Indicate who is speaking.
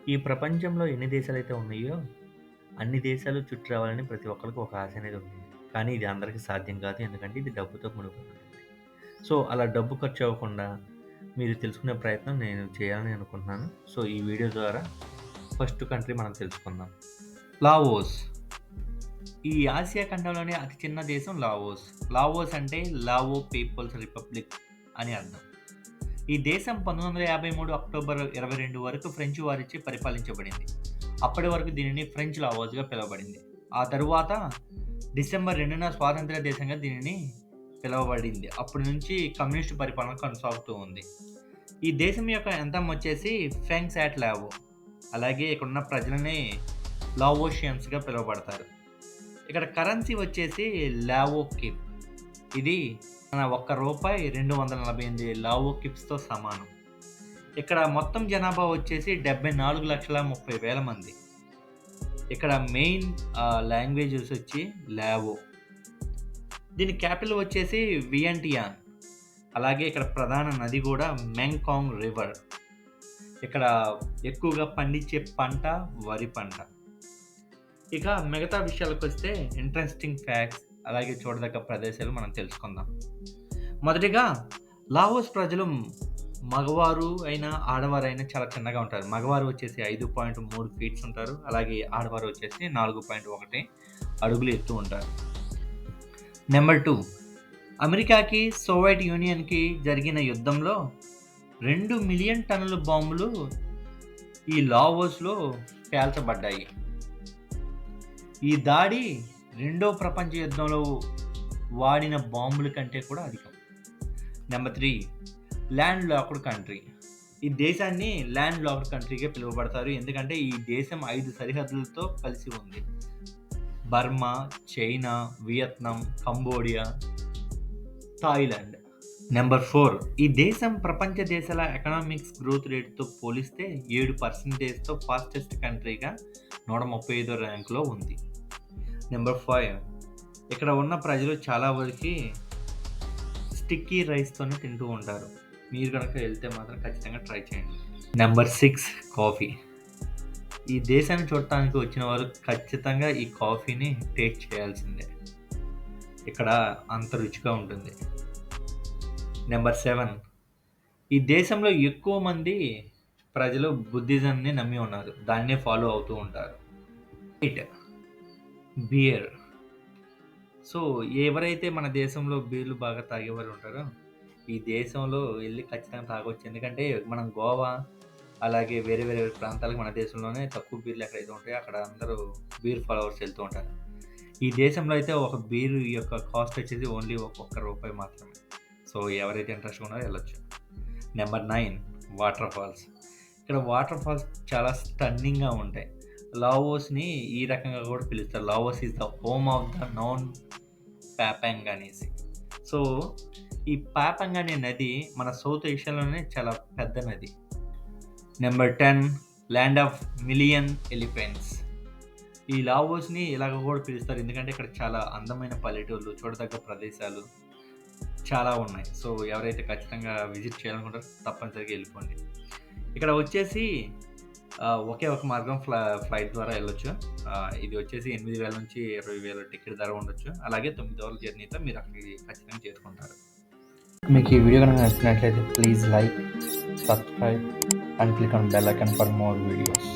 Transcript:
Speaker 1: ఈ ప్రపంచంలో ఎన్ని దేశాలైతే ఉన్నాయో, అన్ని దేశాలు చుట్టి రావాలని ప్రతి ఒక్కళ్ళకి ఒక ఆశ అనేది ఉంటుంది. కానీ ఇది అందరికీ సాధ్యం కాదు. ఎందుకంటే ఇది డబ్బుతో ముడిపడి ఉంటుంది. సో, అలా డబ్బు ఖర్చు అవ్వకుండా మీరు తెలుసుకునే ప్రయత్నం నేను చేయాలని అనుకుంటున్నాను. సో, ఈ వీడియో ద్వారా ఫస్ట్ కంట్రీ మనం తెలుసుకుందాం. లావోస్. ఈ ఆసియా ఖండంలోనే అతి చిన్న దేశం లావోస్. లావోస్ అంటే లావో పీపుల్స్ రిపబ్లిక్ అని అర్థం. ఈ దేశం 1953 అక్టోబర్ 22 వరకు ఫ్రెంచ్ వారిచే పరిపాలించబడింది. అప్పటి వరకు దీనిని ఫ్రెంచ్ లావోస్‌గా పిలువబడింది. ఆ తరువాత డిసెంబర్ 2న స్వాతంత్ర దేశంగా దీనిని పిలువబడింది. అప్పటి నుంచి కమ్యూనిస్టు పరిపాలన కొనసాగుతూ ఉంది. ఈ దేశం యొక్క యంత్రం వచ్చేసి ఫెంగ్ సాట్ లావో. అలాగే ఇక్కడున్న ప్రజలని లావోషియన్స్‌గా పిలువబడతారు. ఇక్కడ కరెన్సీ వచ్చేసి లావో కిప్. ఇది మన రూ. 248 లావో కిప్స్‌తో సమానం. ఇక్కడ మొత్తం జనాభా వచ్చేసి 74,30,000 మంది. ఇక్కడ మెయిన్ లాంగ్వేజెస్ వచ్చి లావో. దీని క్యాపిటల్ వచ్చేసి వియంటియాన్. అలాగే ఇక్కడ ప్రధాన నది కూడా మెంకాంగ్ రివర్. ఇక్కడ ఎక్కువగా పండించే పంట వరి పంట. ఇక మిగతా విషయాలకొస్తే ఇంట్రెస్టింగ్ ఫ్యాక్ట్స్ అలాగే చూడదగ్గ ప్రదేశాలు మనం తెలుసుకుందాం. మొదటిగా లావోస్ ప్రజలు మగవారు అయినా ఆడవారైనా చాలా చిన్నగా ఉంటారు. మగవారు వచ్చేసి 5.3 ఫీట్స్ ఉంటారు. అలాగే ఆడవారు వచ్చేసి 4.1 అడుగులు ఎత్తు ఉంటారు. నెంబర్ 2, అమెరికాకి సోవియట్ యూనియన్‌కి జరిగిన యుద్ధంలో 2 మిలియన్ టన్నుల బాంబులు ఈ లావోస్‌లో పేల్చబడ్డాయి. ఈ దాడి రెండో ప్రపంచ యుద్ధంలో వాడిన బాంబుల కంటే కూడా అధికం. Number 3, land locked country. ఈ దేశాన్ని ల్యాండ్ లాక్డ్ కంట్రీగా పిలువబడతారు. ఎందుకంటే ఈ దేశం 5 సరిహద్దులతో కలిసి ఉంది. Burma, China, Vietnam, Cambodia, Thailand. Number 4, ఈ దేశం ప్రపంచ దేశాల ఎకనామిక్స్ గ్రోత్ రేటుతో పోలిస్తే 7%తో ఫాస్టెస్ట్ కంట్రీగా 135వ ర్యాంక్‌లో ఉంది. నెంబర్ 5, ఇక్కడ ఉన్న ప్రజలు చాలా వరకు స్టిక్కీ రైస్‌తోనే తింటూ ఉంటారు. మీరు గనక వెళ్తే మాత్రం ఖచ్చితంగా ట్రై చేయండి. Number 6, coffee. ఈ దేశాన్ని చూడటానికి వచ్చిన వారు ఖచ్చితంగా ఈ కాఫీని టేస్ట్ చేయాల్సిందే. ఇక్కడ అంత రుచిగా ఉంటుంది. నెంబర్ 7, ఈ దేశంలో ఎక్కువ మంది ప్రజలు బుద్ధిజంని నమ్మి ఉన్నారు. దాన్నే ఫాలో అవుతూ ఉంటారు. 8, బియర్. సో, ఎవరైతే మన దేశంలో బీర్లు బాగా తాగేవారు ఉంటారో, ఈ దేశంలో వెళ్లి ఖచ్చితంగా తాగొచ్చు. ఎందుకంటే మనం గోవా, అలాగే వేరే వేరే ప్రాంతాలకు మన దేశంలోనే తక్కువ బీర్లు ఎక్కడైతే ఉంటాయో అక్కడ అందరూ బీర్ ఫాలోవర్స్ వెళ్తూ ఉంటారు. ఈ దేశంలో అయితే ఒక బీర్ యొక్క కాస్ట్ వచ్చేసి ఓన్లీ రూపాయి మాత్రమే. సో, ఎవరైతే ఇంట్రెస్ట్‌గా ఉన్నారో వెళ్ళొచ్చు. Number 9, waterfalls. ఇక్కడ వాటర్ ఫాల్స్ చాలా స్టన్నింగ్‌గా ఉంటాయి. లావోస్‌ని ఈ రకంగా కూడా పిలుస్తారు. Laos is the home of the నాన్ పాపాంగ్ అనేసి. సో, ఈ పాపాంగ్ అనే నది మన సౌత్ ఏషియాలోనే చాలా పెద్ద నది. Number 10, land of million elephants. ఈ లావోస్‌ని ఇలాగ కూడా పిలుస్తారు. ఎందుకంటే ఇక్కడ చాలా అందమైన పల్లెటూర్లు, చూడదగ్గ ప్రదేశాలు చాలా ఉన్నాయి. సో, ఎవరైతే ఖచ్చితంగా విజిట్ చేయాలనుకుంటారో తప్పనిసరిగా వెళ్ళిపోండి. ఇక్కడ వచ్చేసి ఒకే ఒక మార్గం ఫ్లైట్ ద్వారా వెళ్ళొచ్చు. ఇది వచ్చేసి 8,000 నుంచి 20,000 టికెట్ ధర ఉండొచ్చు. అలాగే 9 అవర్ల జర్నీతో మీరు అక్కడికి ఖచ్చితంగా చేరుకుంటారు. మీకు ఈ వీడియో కనుక నచ్చినట్లయితే please like, subscribe and click on bell icon for more videos.